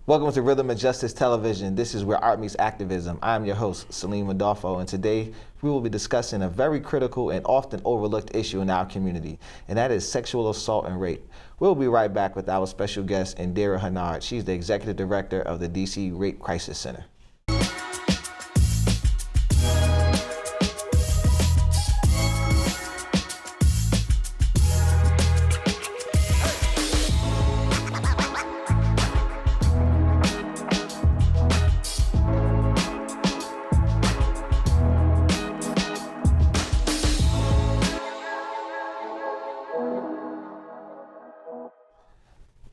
Welcome to Rhythm of Justice Television. This is where art meets activism. I'm your host, Salim Adofo, and today we will be discussing a very critical and often overlooked issue in our community, and that is sexual assault and rape. We'll be right back with our special guest, Indira Henard. She's the Executive Director of the DC Rape Crisis Center.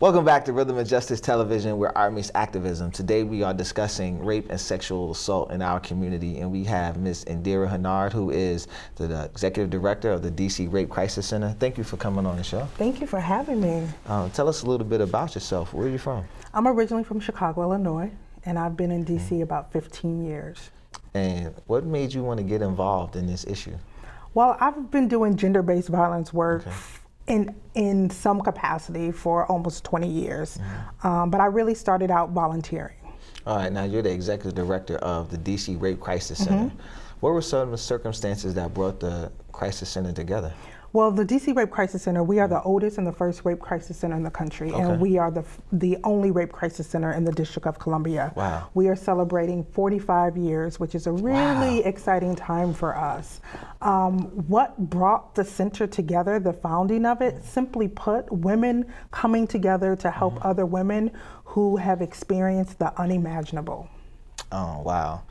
Welcome back to Rhythm of Justice Television, where art meets activism. Today we are discussing rape and sexual assault in our community, and we have Ms. Indira Henard, who is the Executive Director of the DC Rape Crisis Center. Thank you for coming on the show. Thank you for having me. Tell us a little bit about yourself. Where are you from? I'm originally from Chicago, Illinois, and I've been in DC about 15 years. And what made you want to get involved in this issue? Well, I've been doing gender-based violence work in some capacity for almost 20 years, but I really started out volunteering. All right, now you're the Executive Director of the DC Rape Crisis Center. What were some of the circumstances that brought the Crisis Center together? Well, the DC Rape Crisis Center, we are the oldest and the first rape crisis center in the country, and we are the only rape crisis center in the District of Columbia. Wow. We are celebrating 45 years, which is a really exciting time for us. What brought the center together, the founding of it, simply put, women coming together to help other women who have experienced the unimaginable. Oh, wow.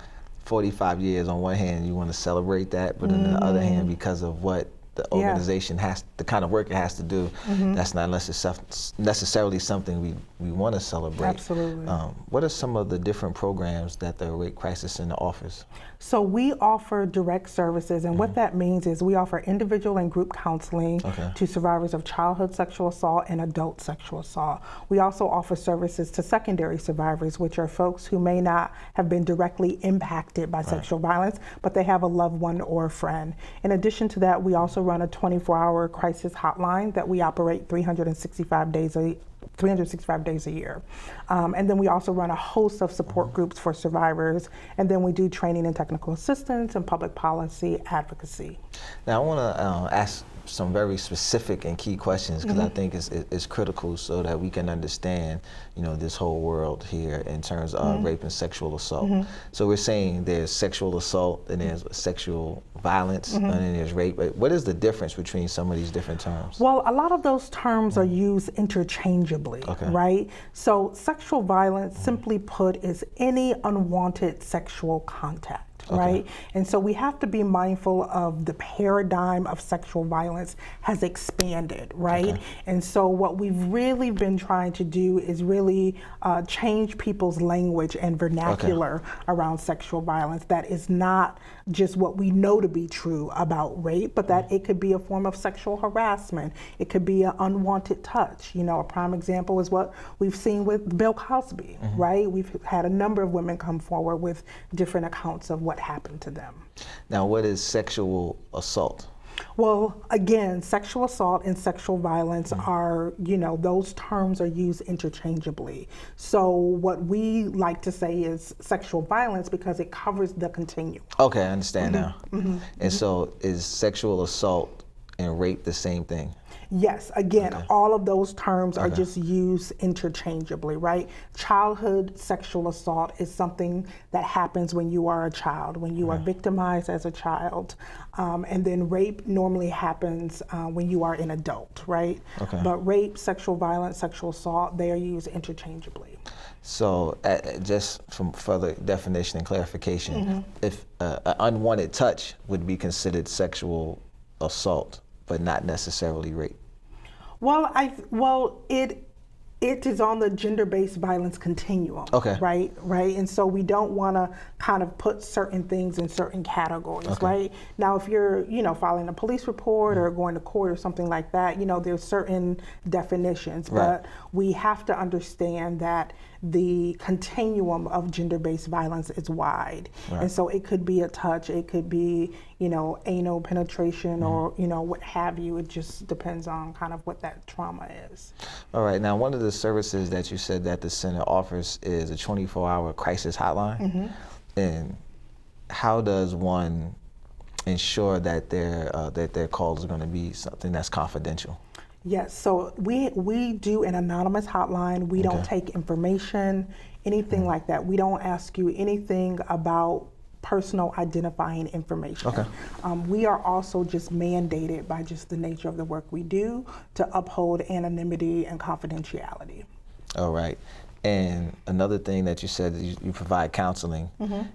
45 years, on one hand, you want to celebrate that, but on the other hand, because of what the organization has, the kind of work it has to do, that's not necessarily something we want to celebrate. Absolutely. What are some of the different programs that the Rape Crisis Center offers? So we offer direct services, and what that means is we offer individual and group counseling to survivors of childhood sexual assault and adult sexual assault. We also offer services to secondary survivors, which are folks who may not have been directly impacted by sexual violence, but they have a loved one or a friend. In addition to that, we also run a 24-hour crisis hotline that we operate 365 days a year. And then we also run a host of support groups for survivors, and then we do training and technical assistance and public policy advocacy. Now I want to ask some very specific and key questions, because I think it's critical so that we can understand, this whole world here in terms of rape and sexual assault. So we're saying there's sexual assault and there's sexual violence and then there's rape. But what is the difference between some of these different terms? Well, a lot of those terms are used interchangeably, right? So sexual violence, simply put, is any unwanted sexual contact. Right? And so we have to be mindful of the paradigm of sexual violence has expanded, right? And so what we've really been trying to do is really change people's language and vernacular around sexual violence. That is not just what we know to be true about rape, but that it could be a form of sexual harassment. It could be an unwanted touch. A prime example is what we've seen with Bill Cosby, right? We've had a number of women come forward with different accounts of what happened to them. Now, what is sexual assault? Well, again, sexual assault and sexual violence are, those terms are used interchangeably. So what we like to say is sexual violence because it covers the continuum. Okay, I understand now. And so is sexual assault and rape the same thing? Yes, again, all of those terms are just used interchangeably, right? Childhood sexual assault is something that happens when you are a child, when you are victimized as a child. And then rape normally happens when you are an adult, right? But rape, sexual violence, sexual assault, they are used interchangeably. So just from further definition and clarification, if an unwanted touch would be considered sexual assault, but not necessarily rape? Well, it is on the gender-based violence continuum, right? And so we don't want to kind of put certain things in certain categories, right? Now, if you're, filing a police report or going to court or something like that, there's certain definitions, but we have to understand that the continuum of gender-based violence is wide. And so it could be a touch, it could be, anal penetration or, what have you. It just depends on kind of what that trauma is. All right, now one of the the services that you said that the center offers is a 24-hour crisis hotline. And how does one ensure that their call is going to be something that's confidential? Yes, so we do an anonymous hotline. We don't take information, anything like that. We don't ask you anything about personal identifying information. We are also just mandated by just the nature of the work we do to uphold anonymity and confidentiality. All right. And another thing that you said is you provide counseling.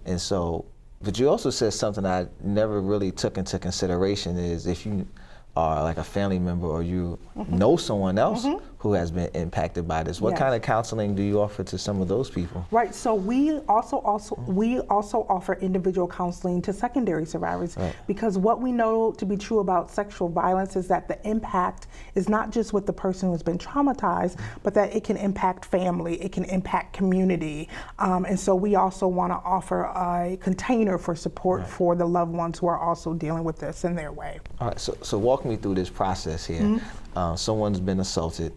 And so, but you also said something I never really took into consideration is if you are like a family member or you know someone else who has been impacted by this, what kind of counseling do you offer to some of those people? Right, so we also offer individual counseling to secondary survivors because what we know to be true about sexual violence is that the impact is not just with the person who's been traumatized, but that it can impact family, it can impact community. And so we also want to offer a container for support for the loved ones who are also dealing with this in their way. All right, so walk me through this process here. Someone's been assaulted.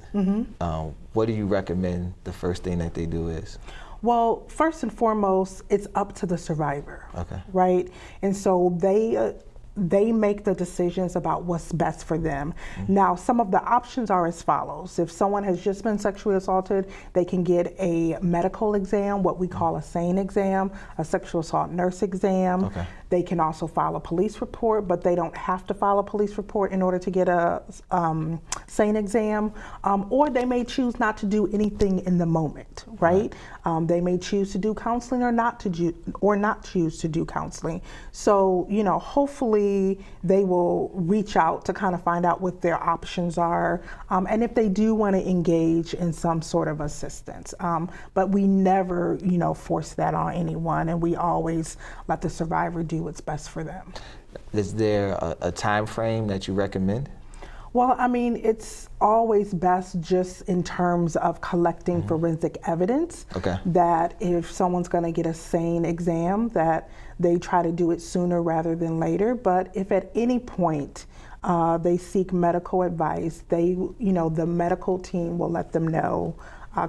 What do you recommend the first thing that they do is? Well, first and foremost, it's up to the survivor, right? And so they make the decisions about what's best for them. Now, some of the options are as follows. If someone has just been sexually assaulted, they can get a medical exam, what we call a SANE exam, a sexual assault nurse exam. They can also file a police report, but they don't have to file a police report in order to get a SANE exam. Or they may choose not to do anything in the moment, right? They may choose to do counseling or not choose to do counseling. So, you know, hopefully they will reach out to kind of find out what their options are, and if they do want to engage in some sort of assistance. But we never, you know, force that on anyone, and we always let the survivor do what's best for them. Is there a time frame that you recommend? Well, I mean, it's always best just in terms of collecting forensic evidence that if someone's going to get a SANE exam, that they try to do it sooner rather than later. But if at any point they seek medical advice, the medical team will let them know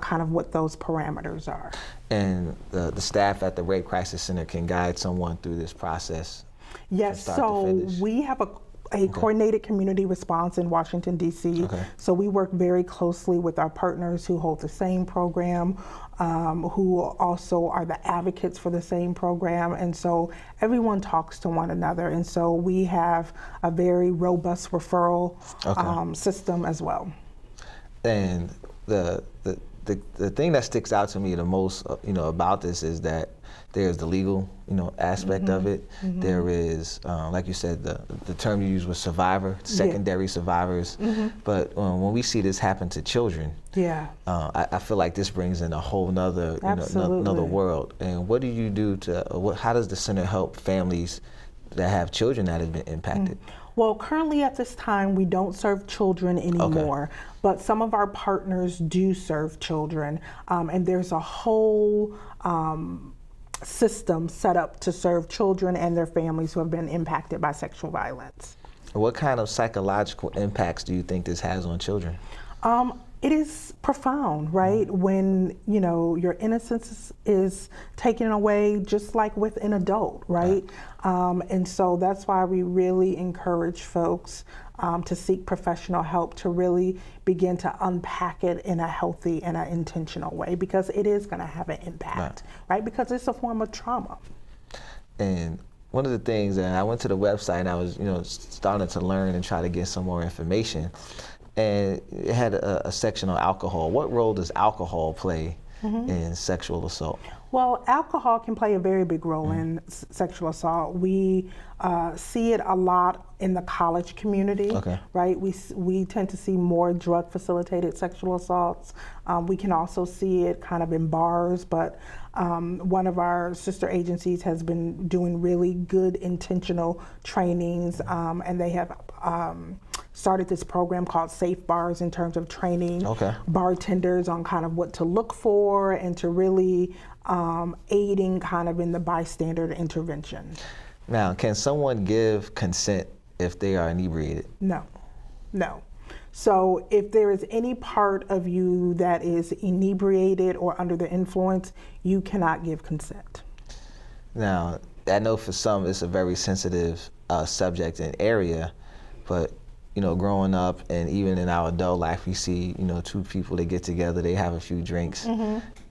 kind of what those parameters are. And the staff at the Rape Crisis Center can guide someone through this process? Yes, so we have a coordinated community response in Washington, D.C. So we work very closely with our partners who hold the same program, who also are the advocates for the same program. And so everyone talks to one another. And so we have a very robust referral system as well. And the thing that sticks out to me the most, about this is that there's the legal, aspect of it. There is, like you said, the term you used was survivor, secondary survivors. But when we see this happen to children, I feel like this brings in a whole nother, another world. And what do you do how does the center help families that have children that have been impacted? Well, currently at this time, we don't serve children anymore, but some of our partners do serve children, and there's a whole system set up to serve children and their families who have been impacted by sexual violence. What kind of psychological impacts do you think this has on children? It is profound, right? When, your innocence is taken away just like with an adult, right? And so that's why we really encourage folks to seek professional help to really begin to unpack it in a healthy and an intentional way, because it is going to have an impact, right? Because it's a form of trauma. And one of the things that I went to the website and I was, starting to learn and try to get some more information. And it had a section on alcohol. What role does alcohol play in sexual assault? Well, alcohol can play a very big role in sexual assault. We see it a lot in the college community, right? We tend to see more drug-facilitated sexual assaults. We can also see it kind of in bars, but one of our sister agencies has been doing really good intentional trainings, and they have started this program called Safe Bars in terms of training bartenders on kind of what to look for and to really aiding kind of in the bystander intervention. Now, can someone give consent if they are inebriated? No. So if there is any part of you that is inebriated or under the influence, you cannot give consent. Now, I know for some it's a very sensitive subject and area, but growing up and even in our adult life, we see, two people, they get together, they have a few drinks,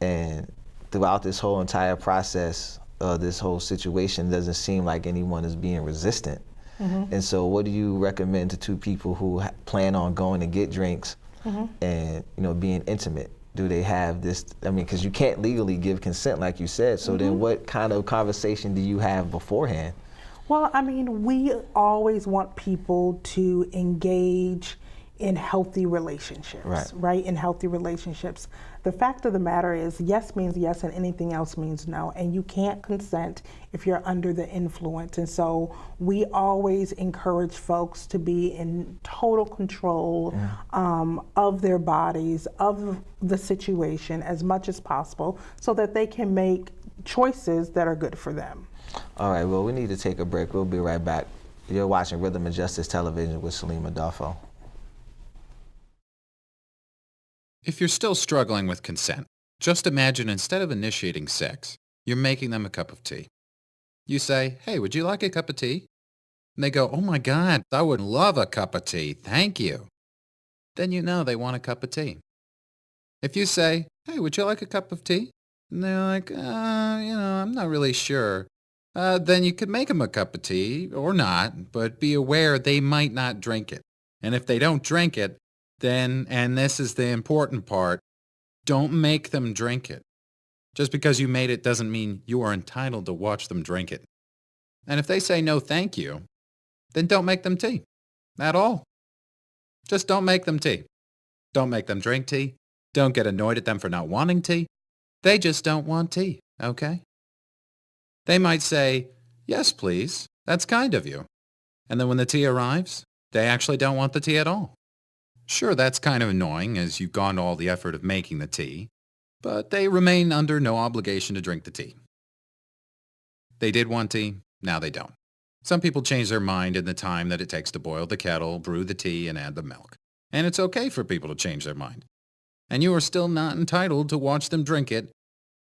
and throughout this whole entire process, this whole situation, doesn't seem like anyone is being resistant. And so what do you recommend to two people who plan on going to get drinks and, being intimate? Do they have this, because you can't legally give consent like you said, so then what kind of conversation do you have beforehand? Well, we always want people to engage in healthy relationships, right? In healthy relationships. The fact of the matter is, yes means yes and anything else means no, and you can't consent if you're under the influence. And so we always encourage folks to be in total control of their bodies, of the situation as much as possible, so that they can make choices that are good for them. All right, well, we need to take a break. We'll be right back. You're watching Rhythm and Justice Television with Salim Adofo. If you're still struggling with consent, just imagine instead of initiating sex, you're making them a cup of tea. You say, "Hey, would you like a cup of tea?" And they go, "Oh my God, I would love a cup of tea, thank you." Then you know they want a cup of tea. If you say, "Hey, would you like a cup of tea?" And they're like, I'm not really sure. Then you could make them a cup of tea, or not, but be aware they might not drink it. And if they don't drink it, then, and this is the important part, don't make them drink it. Just because you made it doesn't mean you are entitled to watch them drink it. And if they say no thank you, then don't make them tea. At all. Just don't make them tea. Don't make them drink tea. Don't get annoyed at them for not wanting tea. They just don't want tea, okay? They might say, "Yes, please. That's kind of you." And then when the tea arrives, they actually don't want the tea at all. Sure, that's kind of annoying as you've gone to all the effort of making the tea, but they remain under no obligation to drink the tea. They did want tea, now they don't. Some people change their mind in the time that it takes to boil the kettle, brew the tea, and add the milk. And it's okay for people to change their mind. And you are still not entitled to watch them drink it.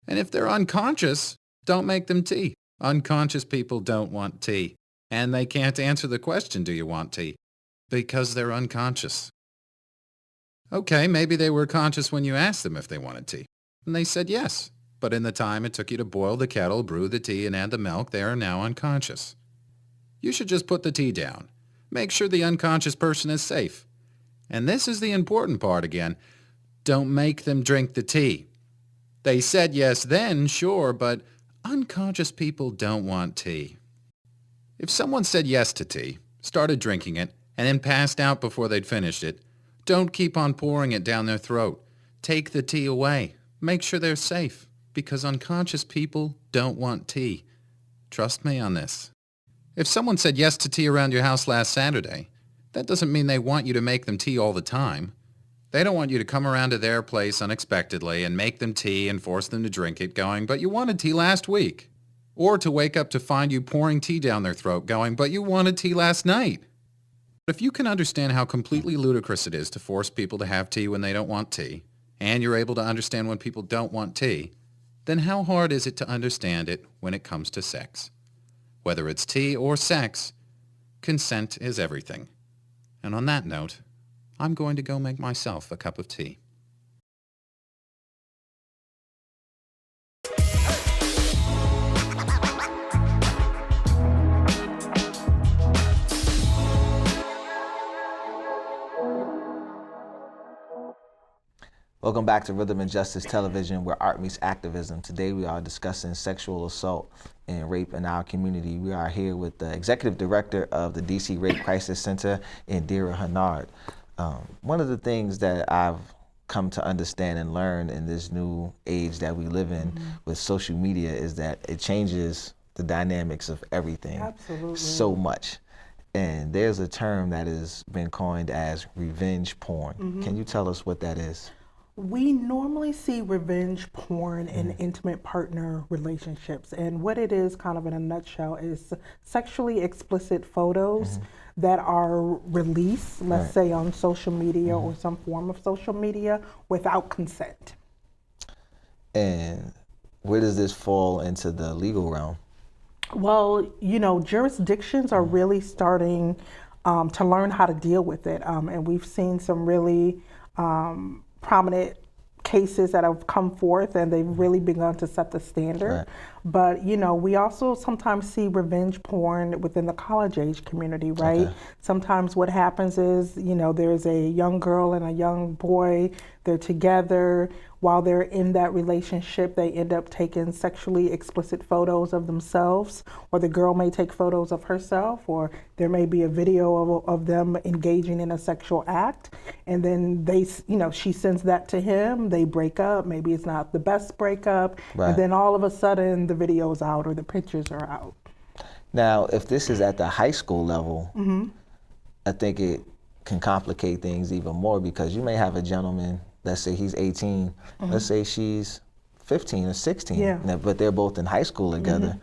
And if they're unconscious, don't make them tea. Unconscious people don't want tea. And they can't answer the question, "Do you want tea?" because they're unconscious. Okay, maybe they were conscious when you asked them if they wanted tea. And they said yes. But in the time it took you to boil the kettle, brew the tea, and add the milk, they are now unconscious. You should just put the tea down. Make sure the unconscious person is safe. And this is the important part again. Don't make them drink the tea. They said yes then, sure, but unconscious people don't want tea. If someone said yes to tea, started drinking it, and then passed out before they'd finished it, don't keep on pouring it down their throat. Take the tea away. Make sure they're safe, because unconscious people don't want tea. Trust me on this. If someone said yes to tea around your house last Saturday, that doesn't mean they want you to make them tea all the time. They don't want you to come around to their place unexpectedly and make them tea and force them to drink it going, "But you wanted tea last week." Or to wake up to find you pouring tea down their throat going, "But you wanted tea last night." If you can understand how completely ludicrous it is to force people to have tea when they don't want tea, and you're able to understand when people don't want tea, then how hard is it to understand it when it comes to sex? Whether it's tea or sex, consent is everything. And on that note, I'm going to go make myself a cup of tea. Welcome back to Rhythm and Justice Television, where art meets activism. Today we are discussing sexual assault and rape in our community. We are here with the Executive Director of the DC Rape Crisis Center, Indira Henard. One of the things that I've come to understand and learn in this new age that we live in with social media is that it changes the dynamics of everything so much. And there's a term that has been coined as revenge porn. Can you tell us what that is? We normally see revenge porn in intimate partner relationships. And what it is, kind of in a nutshell, is sexually explicit photos that are released, let's say on social media or some form of social media, without consent. And where does this fall into the legal realm? Well, you know, jurisdictions are really starting to learn how to deal with it. And we've seen some really prominent cases that have come forth, and they've really begun to set the standard. Right. But, you know, we also sometimes see revenge porn within the college age community, right? Okay. Sometimes what happens is, you know, there's a young girl and a young boy, they're together. While they're in that relationship, they end up taking sexually explicit photos of themselves, or the girl may take photos of herself, or there may be a video of them engaging in a sexual act. And then they, you know, she sends that to him, they break up, maybe it's not the best breakup, Right. and then all of a sudden the video's out or the pictures are out. Now, if this is at the high school level, I think it can complicate things even more, because you may have a gentleman, let's say he's 18, let's say she's 15 or 16, Yeah. but they're both in high school together.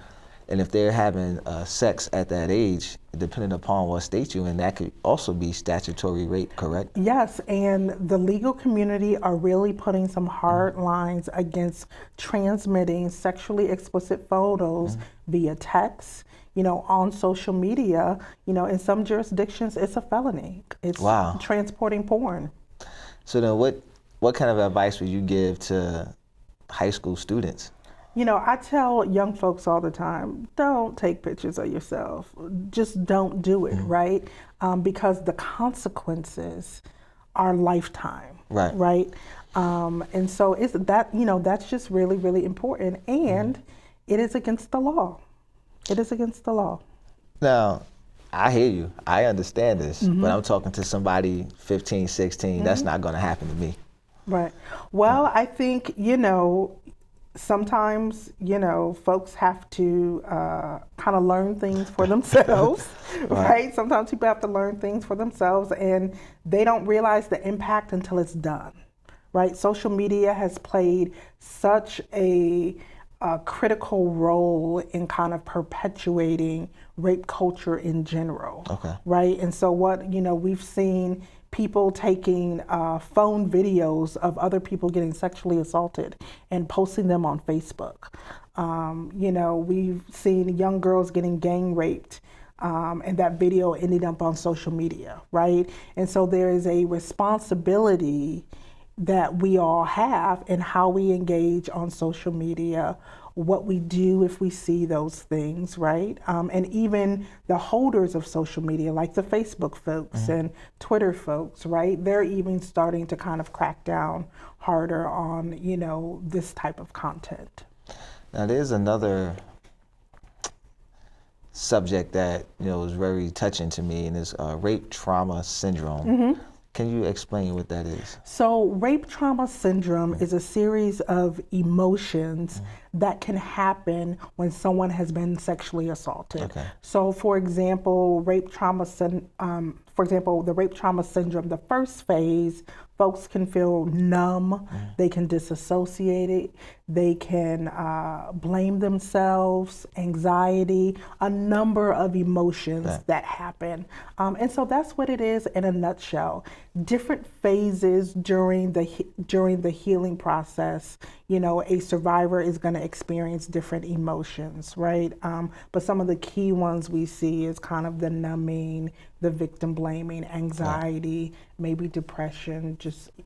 And if they're having sex at that age, depending upon what state you're in, that could also be statutory rape, correct? Yes, and the legal community are really putting some hard lines against transmitting sexually explicit photos via text, you know, on social media. You know, in some jurisdictions, it's a felony. It's Wow. transporting porn. So then what kind of advice would you give to high school students? You know, I tell young folks all the time, don't take pictures of yourself. Just don't do it, right? Because the consequences are lifetime, Right. right? And so it's that, you know, that's just really, really important. And it is against the law. It is against the law. Now, I hear you. I understand this, but I'm talking to somebody 15, 16. That's not going to happen to me. Right. Well, I think, you know, sometimes, you know, folks have to kind of learn things for themselves, right? Sometimes people have to learn things for themselves, and they don't realize the impact until it's done, right? Social media has played such a critical role in kind of perpetuating rape culture in general, right? And so what, you know, we've seen people taking phone videos of other people getting sexually assaulted and posting them on Facebook. You know, we've seen young girls getting gang raped, and that video ended up on social media, right? And so there is a responsibility that we all have in how we engage on social media, what we do if we see those things, right? And even the holders of social media, like the Facebook folks and Twitter folks, right? They're even starting to kind of crack down harder on, you know, this type of content. Now, there's another subject that, you know, is very touching to me, and it's rape trauma syndrome. Can you explain what that is? So rape trauma syndrome is a series of emotions that can happen when someone has been sexually assaulted. So for example, the rape trauma syndrome, the first phase, folks can feel numb, they can disassociate it, they can blame themselves, anxiety, a number of emotions that happen. And so that's what it is in a nutshell. Different phases during the healing process, you know, a survivor is going to experience different emotions, right? But some of the key ones we see is kind of the numbing, the victim blaming, anxiety, maybe depression,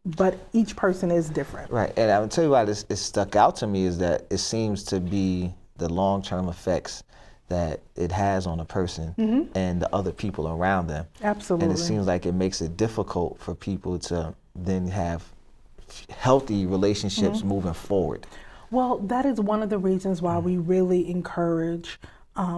but each person is different. Right, and I will tell you why this stuck out to me is that it seems to be the long-term effects that it has on a person and the other people around them. Absolutely. And it seems like it makes it difficult for people to then have healthy relationships moving forward. Well, that is one of the reasons why we really encourage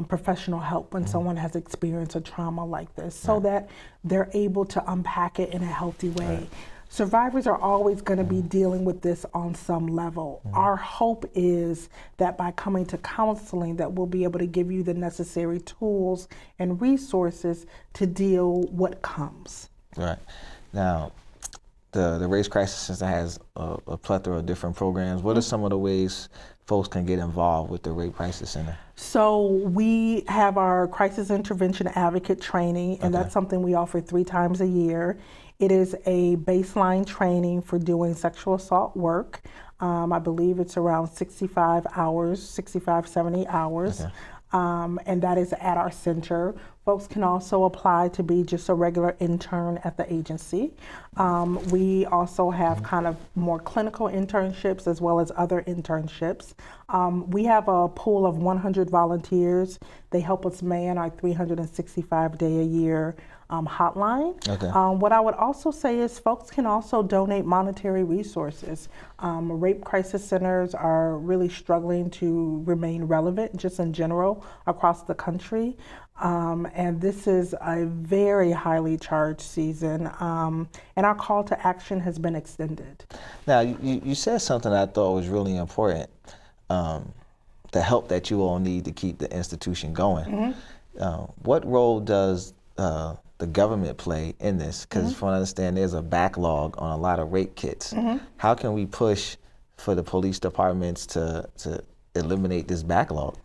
professional help when someone has experienced a trauma like this, so that they're able to unpack it in a healthy way. Survivors are always going to be dealing with this on some level. Our hope is that by coming to counseling, that we'll be able to give you the necessary tools and resources to deal what comes. Right. Now, the Race Crisis Center has a plethora of different programs. What are some of the ways folks can get involved with the Rape Crisis Center? So we have our crisis intervention advocate training, and that's something we offer 3 times a year. It is a baseline training for doing sexual assault work. I believe it's around 65 hours, 65, 70 hours. And that is at our center. Folks can also apply to be just a regular intern at the agency. We also have kind of more clinical internships as well as other internships. We have a pool of 100 volunteers. They help us man our 365-day-a-year hotline. What I would also say is folks can also donate monetary resources. Rape crisis centers are really struggling to remain relevant just in general across the country. And this is a very highly charged season, and our call to action has been extended. Now, you said something that I thought was really important, the help that you all need to keep the institution going. What role does the government play in this? Because from what I understand, there's a backlog on a lot of rape kits. How can we push for the police departments to eliminate this backlog?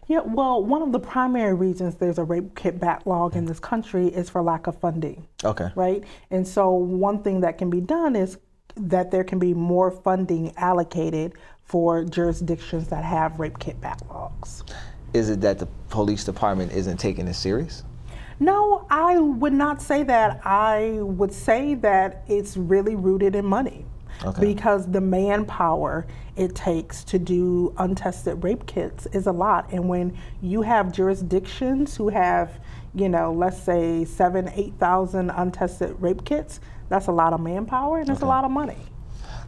Yeah, well, one of the primary reasons there's a rape kit backlog in this country is for lack of funding. Right? And so one thing that can be done is that there can be more funding allocated for jurisdictions that have rape kit backlogs. Is it that the police department isn't taking this serious? No, I would not say that. I would say that it's really rooted in money. Because the manpower it takes to do untested rape kits is a lot. And when you have jurisdictions who have, let's say 7,000, 8,000 untested rape kits, that's a lot of manpower and it's a lot of money.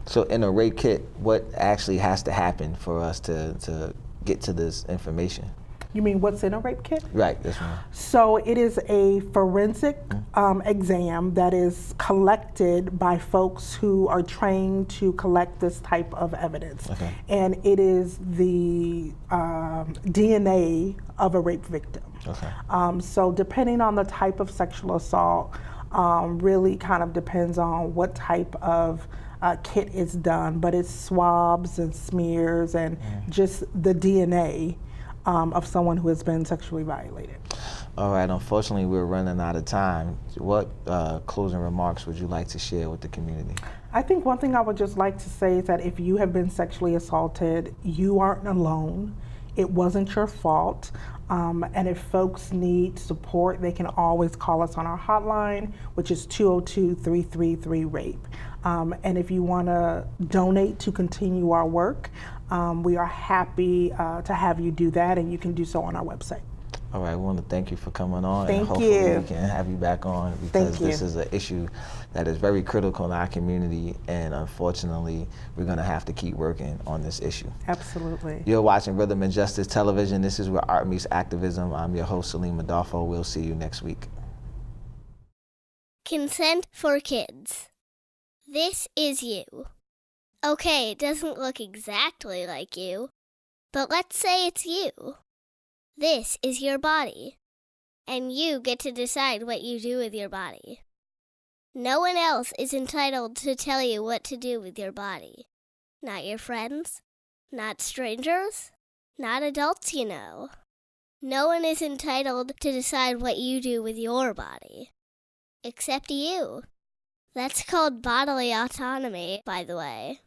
So in a rape kit, what actually has to happen for us to get to this information? You mean what's in a rape kit? Right, that's right. So it is a forensic exam that is collected by folks who are trained to collect this type of evidence. And it is the DNA of a rape victim. So depending on the type of sexual assault, really kind of depends on what type of kit is done, but it's swabs and smears and just the DNA of someone who has been sexually violated. All right, unfortunately we're running out of time. What closing remarks would you like to share with the community? I think one thing I would just like to say is that if you have been sexually assaulted, you aren't alone. It wasn't your fault. And if folks need support, they can always call us on our hotline, which is 202-333-RAPE. And if you want to donate to continue our work, we are happy to have you do that, and you can do so on our website. All right, I want to thank you for coming on. Thank and hopefully you. we can have you back on because this is an issue that is very critical in our community, and unfortunately, we're going to have to keep working on this issue. Absolutely. You're watching Rhythm and Justice Television. This is where art meets activism. I'm your host, Salim Adofo. We'll see you next week. Consent for kids. This is you. Okay, it doesn't look exactly like you, but let's say it's you. This is your body, and you get to decide what you do with your body. No one else is entitled to tell you what to do with your body. Not your friends, not strangers, not adults you know. No one is entitled to decide what you do with your body, except you. That's called bodily autonomy, by the way.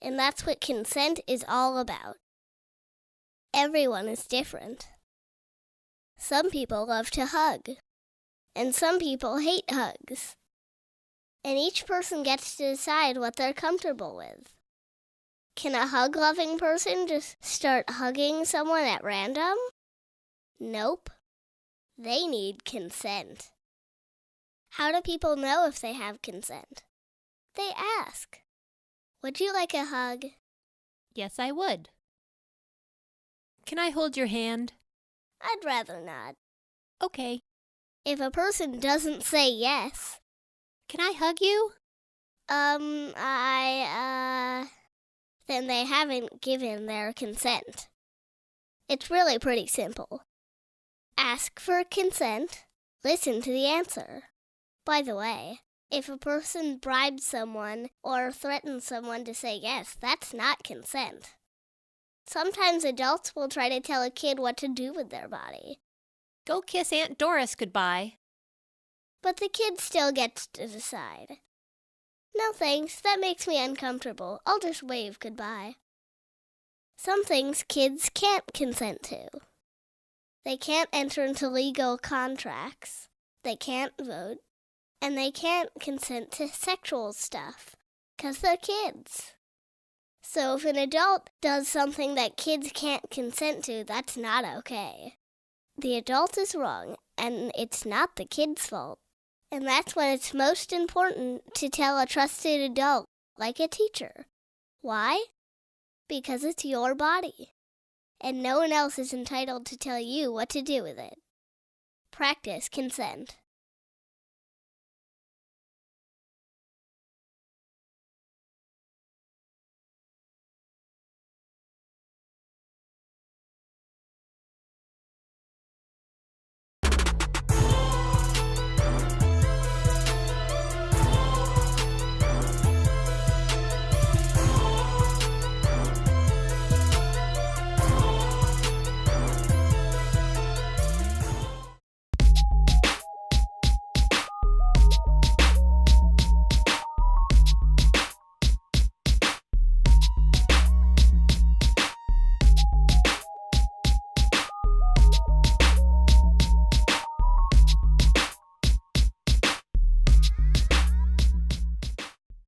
And that's what consent is all about. Everyone is different. Some people love to hug, and some people hate hugs. And each person gets to decide what they're comfortable with. Can a hug-loving person just start hugging someone at random? Nope. They need consent. How do people know if they have consent? They ask. Would you like a hug? Yes, I would. Can I hold your hand? I'd rather not. Okay. If a person doesn't say yes... Can I hug you? Then they haven't given their consent. It's really pretty simple. Ask for consent, listen to the answer. By the way, If a person bribes someone or threatens someone to say yes, that's not consent. Sometimes adults will try to tell a kid what to do with their body. Go kiss Aunt Doris goodbye. But the kid still gets to decide. No thanks, that makes me uncomfortable. I'll just wave goodbye. Some things kids can't consent to. They can't enter into legal contracts. They can't vote. And they can't consent to sexual stuff, 'cause they're kids. So if an adult does something that kids can't consent to, that's not okay. The adult is wrong, and it's not the kid's fault. And that's when it's most important to tell a trusted adult, like a teacher. Why? Because it's your body, and no one else is entitled to tell you what to do with it. Practice consent.